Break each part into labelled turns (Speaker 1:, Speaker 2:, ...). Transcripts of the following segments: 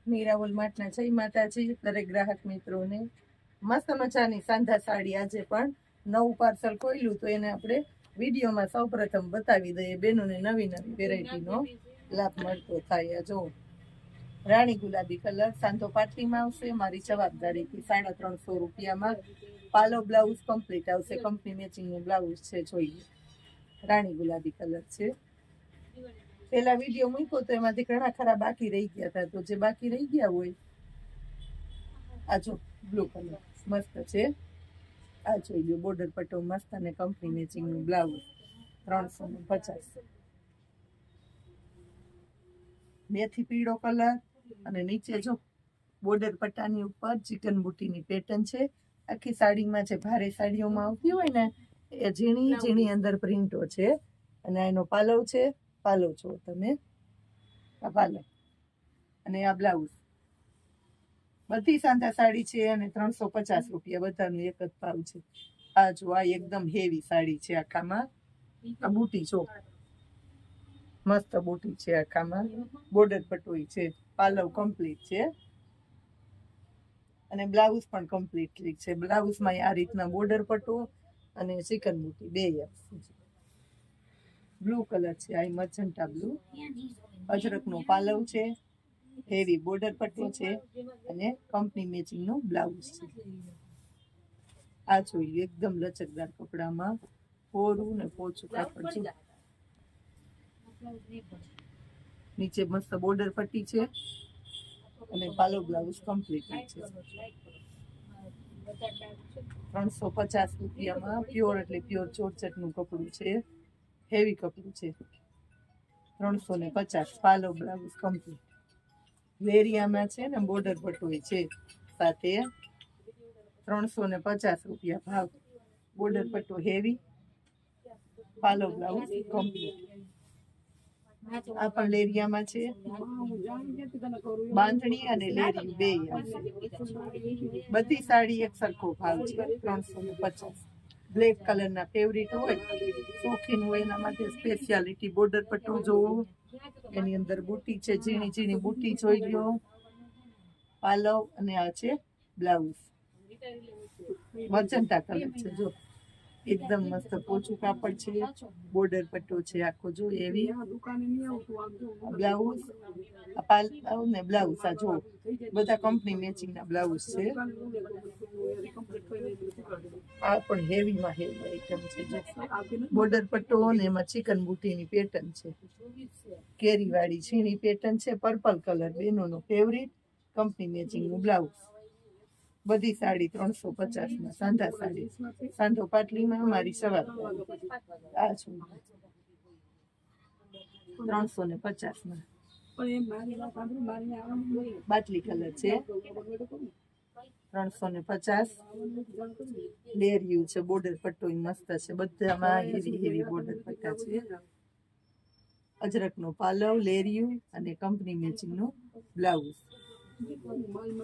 Speaker 1: મીરાવલ માટના જય માતાજી દરેક ગ્રાહક મિત્રોને મસ્ત મજાની સાંધા સાડી આજે પણ નવું પાર્સલ ખોલ્યું તો એને આપણે વિડીયોમાં સૌપ્રથમ બતાવી દઈએ બેનોને નવી નવી વેરાયટીનો લાભ મળતો થાય જો રાણી ગુલાબી કલર સાંધો પાટલીમાં આવશે મારી જવાબદારીથી 350 રૂપિયામાં પાલો બ્લાઉઝ કમ્પ્લીટ આવશે કંપની મેચિંગનું બ્લાઉઝ છે જોઈએ રાણી ગુલાબી કલર છે પેલા વિડીયો મૂક્યો તો એમાંથી ઘણા ખરા બાકી રહી ગયા હતા તો જે બાકી રહી ગયા હોય આ જો બ્લુ કલર મસ્ત છે આ જોઈ લો બોર્ડર પટ્ટો મસ્ત અને કંપની મેચિંગનું બ્લાઉઝ 350 મેથી પીળો કલર અને નીચે જો બોર્ડર પટ્ટાની ઉપર ચિકન બુટીની પેટર્ન છે આખી સાડીમાં જે ભારે સાડીઓમાં આવતી હોય ને એ ઝીણી ઝીણી અંદર પ્રિન્ટો છે અને એનો પાલવ છે પાલો છો તમે આ પાલો અને આ બ્લાઉઝ બધી સાંધા સાડી છે અને 350 રૂપિયા બધાનું એક જ ભાવ છે આ જો આ એકદમ હેવી સાડી છે આખામાં આ બુટી જો મસ્ત બુટી છે આખામાં બોર્ડર પટોઈ છે પાલવ કમ્પ્લીટ છે અને બ્લાઉઝ પણ કમ્પ્લીટલી છે બ્લાઉઝમાં આ રીતના બોર્ડર પટ્ટો અને ચિકન બુટી બે બ્લુ કલર છે આ મજંટા બ્લુ અજરકનો પાલવ છે હેવી બોર્ડર પટ્ટો છે અને કંપની મેચિંગનો બ્લાઉઝ છે આ જોઈ એકદમ લચકદાર કપડામાં પોરું ને પોચું કાપડ છે નીચે મસ્ત બોર્ડર પટ્ટી છે અને પાલો બ્લાઉઝ કમ્પ્લીટ છે 350 રૂપિયામાં પ્યોર એટલે પ્યોર ચોરચટનું કપડું છે હેવી કપડું છે 350 પાલો બ્લાઉઝ કમ્પ્લીટ લેરિયામાં છે ને બોર્ડર પટોય છે સાથે 350 રૂપિયા ભાવ બોર્ડર પટ્ટો હેવી પાલો બ્લાઉઝ કમ્પ્લીટ આ પણ લેરિયામાં છે બાંધણી અને લેરી બે બધી સાડી એક સરખો ભાવ છે 350 બ્લેક કલરના ફેવરિટ હોય શોખીન હોય એના માટે સ્પેશિયાલિટી બોર્ડર પટ્ટો જોવો એની અંદર બુટી છે ઝીણી ઝીણી બુટી જોઈ લો પાલવ અને આ છે બ્લાઉઝ મજંટા કલર છે જો એકદમ મસ્ત પોચું કાપડ છે બોર્ડર પટ્ટો છે આખો જો એવી બ્લાઉઝ પાલવ ને બ્લાઉઝ આ જો બધા કંપની મેચિંગ ના બ્લાઉઝ છે આ પણ હેવીમાં હેવી આઈટમ છે બોર્ડર પટ્ટો ને એમાં ચિકન બુટીની પેટર્ન છે કેરી વાળી છીણી પેટર્ન છે પર્પલ કલર બેનોનો ફેવરિટ કંપની મેચિંગનું બ્લાઉઝ બધી સાડી 350 માં સાંધા સાડી સાંધો પાટલીમાં મારી સવાર આ છું 350 માં બાટલી કલર છે 350 લેરિયું છે બોર્ડર પટ્ટો મસ્ત છે બધામાં હેવી હેવી બોર્ડર પટ્ટા છે અજરકનો પાલવ લેરિયું અને કંપની મેચિંગનો બ્લાઉઝ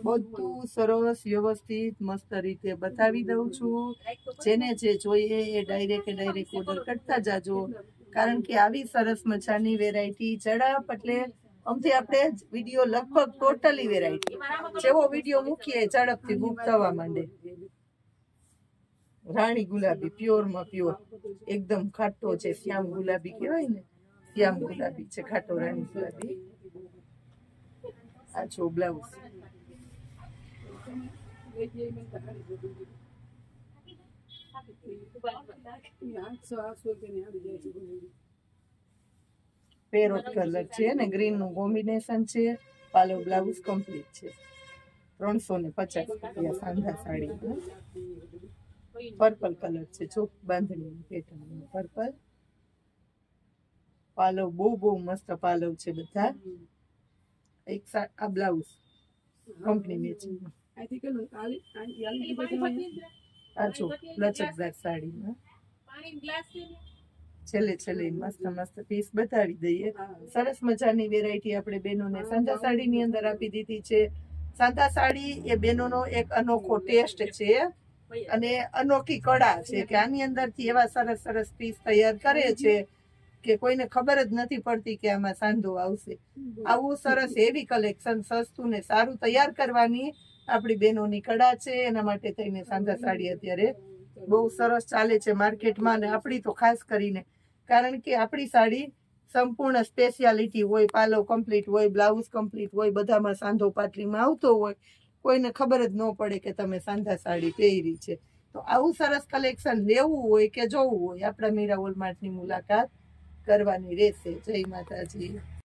Speaker 1: બધું સરસ વ્યવસ્થિત મસ્ત રીતે બતાવી દઉં છું જેને જે જોઈએ એ ડાયરેક્ટ ઓર્ડર કરતા જાજો કારણ કે આવી સરસ મજાની વેરાયટી ઝડપ એટલે આમથી આપણે વિડીયો લગભગ ટોટલી વેરાયટી જેવો વિડીયો મૂકીએ ઝડપથી બુક થવા માંડે રાણી ગુલાબી પ્યોરમાં પ્યોર એકદમ ખાટો છે શ્યામ ગુલાબી કહેવાય ને શ્યામ ગુલાબી છે ખાટો રાણી ગુલાબી આ છો બ્લાઉઝ પેરોટ કલર છે ને ગ્રીન નું કોમ્બિનેશન છે પાલો બ્લાઉઝ કમ્પ્લીટ છે 350 રૂપિયા સાંધા સાડી પર્પલ કલર છે જો બાંધણી પેટર્ન પર્પલ પાલવ બહુ મસ્ત પાલવ છે બધા એક આ બ્લાઉઝ કંપની મેચિંગ આ જો લચકદાર સાડીમાં છેલ્લે મસ્ત પીસ બતાવી દઈએ સરસ મજાની વેરાયટી આપણે બેનોને સાંધા સાડીની અંદર આપી દીધી છે સાંધા સાડી એ બેનોનો એક અનોખો ટેસ્ટ છે અને અનોખી કળા છે કે આની અંદરથી એવા સરસ પીસ તૈયાર કરે છે કે કોઈને ખબર જ નથી પડતી કે આમાં સાંધો આવશે. આવું સરસ હેવી કલેક્શન સસ્તું ને સારું તૈયાર કરવાની આપણી બહેનોની કળા છે. એના માટે થઈને સાંધા સાડી અત્યારે બહુ સરસ ચાલે છે માર્કેટમાં, અને આપણી તો ખાસ કરીને, કારણ કે આપણી સાડી સંપૂર્ણ સ્પેશિયાલિટી હોય, પાલવ કમ્પ્લીટ હોય, બ્લાઉઝ કમ્પ્લીટ હોય, બધામાં સાંધો પાટલીમાં આવતો હોય, કોઈને ખબર જ ન પડે કે તમે સાંધા સાડી પહેરી છે. તો આવું સરસ કલેક્શન લેવું હોય કે જોવું હોય, આપણા મીરા વોલમાર્ટની મુલાકાત કરવાની રહેશે. જય માતાજી.